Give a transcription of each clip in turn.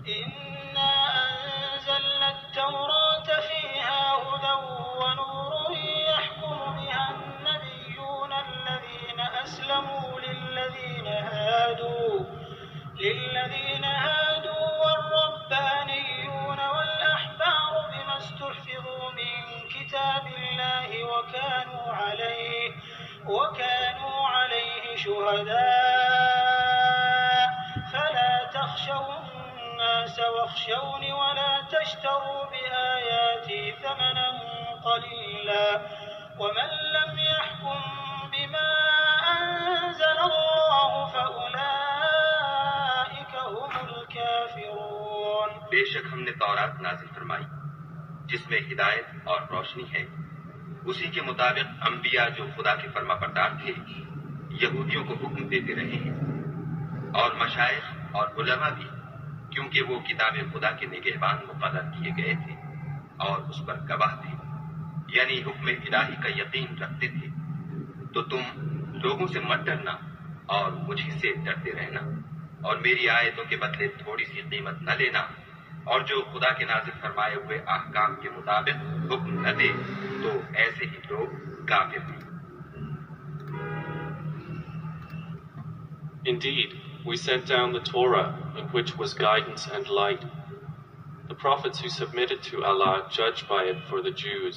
إنا أنزلنا التوراة فيها هدى ونور يحكم بها النبيون الذين أسلموا للذين هادوا والربانيون والأحبار بما استحفظوا من كتاب الله وكانوا عليه شهداء فلا تخشوا الناس واخشوني ولا تشتروا بآياتي ثمنا قليلا ومن لم يحكم بما أنزل الله فأولئك هم الكافرون۔ بے شک ہم نے تورات نازل فرمائی جس میں ہدایت اور روشنی ہے، اسی کے مطابق انبیاء جو خدا کے فرما بردار تھے یہودیوں کو حکم دیتے رہے ہیں، اور مشائخ اور علماء بھی، کیونکہ وہ کتاب خدا کے نگہبان مقرر کیے گئے تھے اور اس پر گواہ تھے، یعنی حکم الہی کا یقین رکھتے تھے۔ تو تم لوگوں سے مت ڈرنا اور مجھ سے ڈرتے رہنا، اور میری آیتوں کے بدلے تھوڑی سی قیمت نہ لینا، اور جو خدا کے نازل فرمائے ہوئے احکام کے مطابق حکم نہ دے تو ایسے ہی لوگ کافر ہیں۔ Indeed, we sent down the Torah, in which was guidance and light. The prophets who submitted to Allah judged by it for the Jews,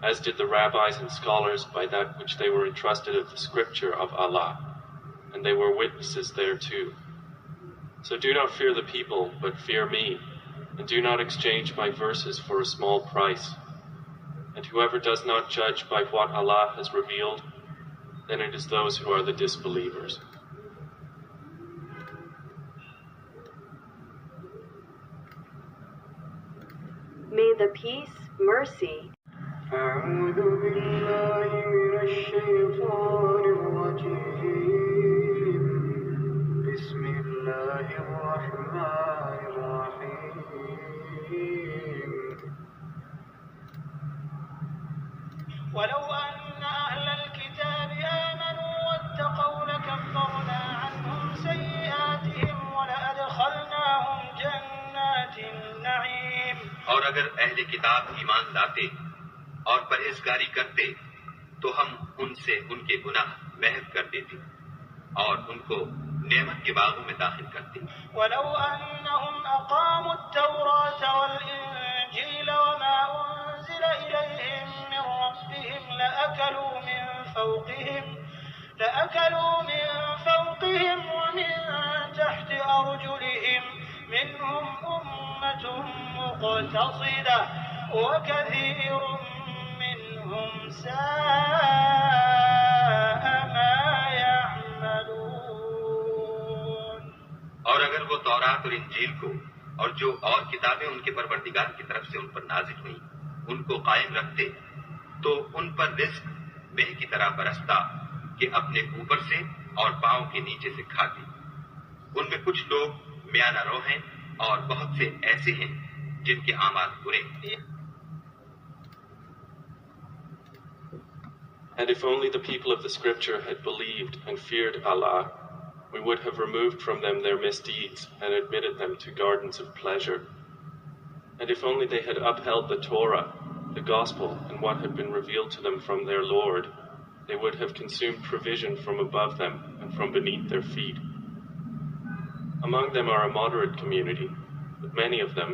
as did the rabbis and scholars by that which they were entrusted of the scripture of Allah, and they were witnesses thereto. So do not fear the people, but fear me, and do not exchange my verses for a small price. And whoever does not judge by what Allah has revealed, then it is those who are the disbelievers. May the peace, mercy, أعوذ بالله من الشيطان الرجيم بسم الله الرحمن الرحيم ولو أن أهل الكتاب آمنوا واتقوا لكفرنا عنهم سيئاتهم ولأدخلناهم جنات النعيم۔ اور اگر اہل کتاب ایمان لاتے اور پرہیزگاری کرتے تو ہم ان سے ان کے گناہ محو کر دیتے اور ان کو نعمت کے باغوں میں داخل کرتے۔ وَلَوْ أَنَّهُمْ أَقَامُوا التَّوْرَاةَ وَالْإِنْجِيلَ وَمَا أُنْزِلَ إِلَيْهِمْ مِنْ رَبِّهِمْ لَأَكَلُوا مِنْ فَوْقِهِمْ وَمِنْ تَحْتِ أَرْجُلِهِمْ مِنْهُمْ أُمَّةٌ مُقْتَصِدَةٌ وَكَثِيرٌ مِّنْهُمْ سَاءَ مَا يَعْمَلُونَ۔ اور اگر وہ تورات اور انجیل کو اور جو اور کتابیں ان کے پروردگار کی طرف سے ان پر نازل ہوئیں ان کو قائم رکھتے تو ان پر رزق مہ کی طرح برستا کہ اپنے اوپر سے اور پاؤں کے نیچے سے کھاتے۔ ان میں کچھ لوگ میانہ رو ہیں اور بہت سے ایسے ہیں جن کے اعمال برے ہیں۔ And if only the people of the scripture had believed and feared Allah, we would have removed from them their misdeeds and admitted them to gardens of pleasure. And if only they had upheld the Torah, the gospel, and what had been revealed to them from their Lord, they would have consumed provision from above them and from beneath their feet. Among them are a moderate community, but many of them,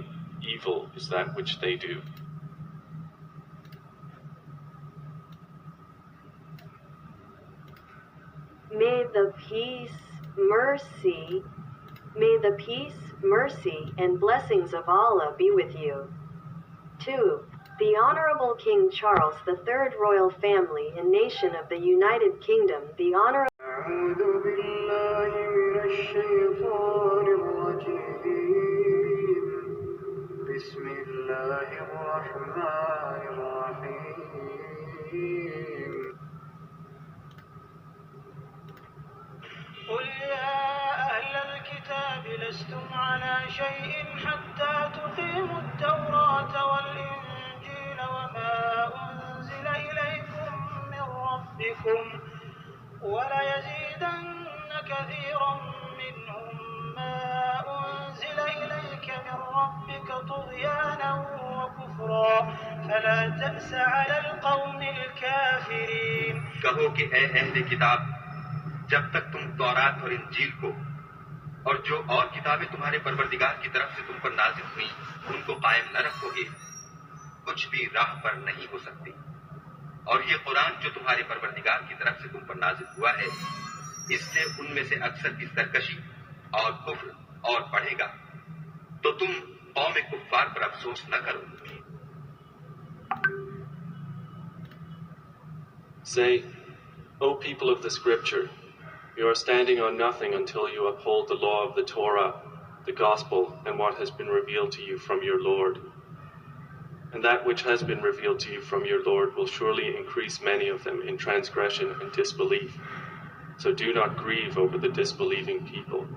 evil is that which they do. may the peace, mercy, and blessings of Allah be with you. 2. The Honorable King Charles III Royal Family and Nation of the United Kingdom, the Honorable أعوذ بالله من الشيطان الرجيم بسم الله الرحمن الرحيم قل يا أهل الكتاب لستم على شيء حتى تقيموا التوراة والإنجيل وما أنزل إليكم من ربكم وليزيدن كثيرا منهم ما أنزل إليك فلا تأس على القوم الكافرين. کہو کہ اے اہل کتاب، جب تک تم تورات اور انجیل کو اور جو اور کتابیں تمہارے پروردگار کی طرف سے تم پر نازل ہوئیں ان کو قائم نہ رکھو گے، کچھ بھی راہ پر نہیں ہو سکتے. اور یہ قرآن جو تمہارے پروردگار کی طرف سے تم پر نازل ہوا ہے، اس سے ان میں سے اکثر کی سرکشی اور کفر اور بڑھے گا، تو تم قوم کفار پر افسوس نہ کرو. Say, O people of the scripture, you are standing on nothing until you uphold the law of the Torah, the gospel, and what has been revealed to you from your Lord. And that which has been revealed to you from your Lord will surely increase many of them in transgression and disbelief. So do not grieve over the disbelieving people.